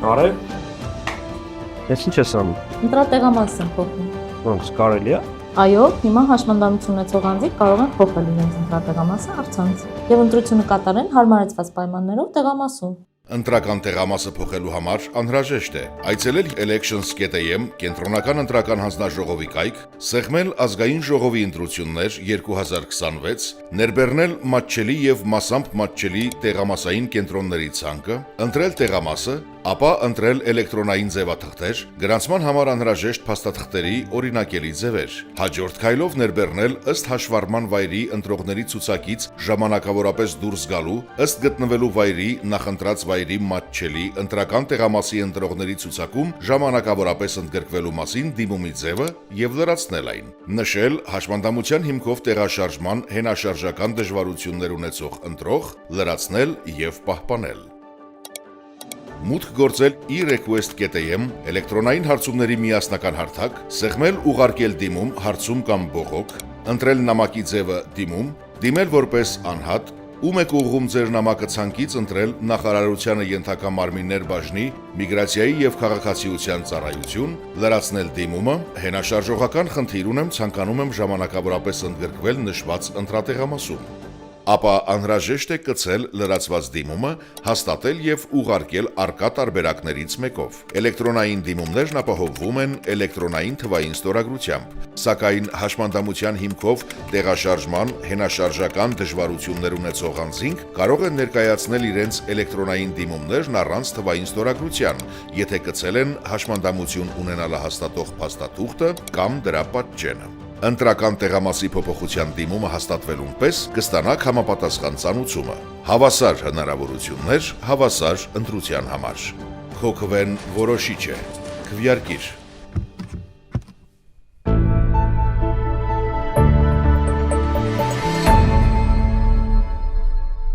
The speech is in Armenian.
Արև, ես ինչ ես անում, Ընտրատեղամաս եմ փոխում։ ոնց կարելի է։ Այո, հիմա հաշմանդամություն ունեցող անձիկ կարող են փոխել իրենց ընտրատեղամասը առցանց եւ ընտրությունը կատարեն հարմարեցված պայմաններով տեղամասում։ Ընտրական տեղամասը փոխելու համար անհրաժեշտ է այցելել elections.am կենտրոնական ընտրական հանձնաժողովի կայք, սեղմել ազգային ժողովի ընտրություններ 2026, ներբեռնել մատչելի եւ մասամբ մատչելի տեղամասային կենտրոնների ցանկը, ընտրել տեղամասը, ապա ընտրել էլեկտրոնային ձևաթղթեր, գրանցման համար անհրաժեշտ փաստաթղթերի օրինակելի ձևեր, հաջորդ քայլով ներբեռնել ըստ հաշվառման վայրի ընտրողների ցուցակից ժամանակավորապես դուրս գալու, ըստ գտնվելու վայրի նախընտրած վայրի մատչելի ընտրական տեղամասի ընտրողների ցուցակում ժամանակավորապես ընդգրկվելու մասին դիմումի ձևը եւ լրացնել այն, նշել հաշմանդամության հիմքով տեղաշարժման հենաշարժական դժվարություններ ունեցող ընտրող, լրացնել եւ պահպանել։ Մուտք գործել e-request.am էլեկտրոնային հարցումների միասնական հարթակ, սեղմել ուղարկել դիմում հարցում կամ բողոք, ընտրել նամակի ձևը դիմում, դիմել որպես անհատ, ում եք ուղղում ձեր նամակը ցանկից ընտրել նախարարությանը ենթակա մարմիններ բաժնի միգրացիայի եւ քաղաքացիության ծառայություն, լրացնել դիմումը, հենաշարժողական խնդիր ունեմ, ցանկանում եմ ժամանակավորապես ընդգրկվել նշված ընտրատեղամասում։ Ապա անհրաժեշտ է կցել լրացված դիմումը, հաստատել եւ ուղարկել առկա տարբերակներից մեկով։ Էլեկտրոնային դիմումներն ապահովվում են էլեկտրոնային թվային ստորագրությամբ, սակայն հաշմանդամության հիմքով տեղաշարժման հենաշարժական դժվարություններ ունեցող անձինք կարող են ներկայացնել իրենց էլեկտրոնային դիմումներն առանց թվային ստորագրության, եթե կցել են հաշմանդամություն ունենալը հաստատող փաստաթուղթը կամ դրա պատճենը։ Ընտրական տեղամասի փոփոխության դիմումը հաստատվելուն պես կստանաք համապատասխան ծանուցումը։ Հավասար հնարավորություններ հավասար ընտրության համար։ Քո քվեն որոշիչ է։ Քվեարկիր։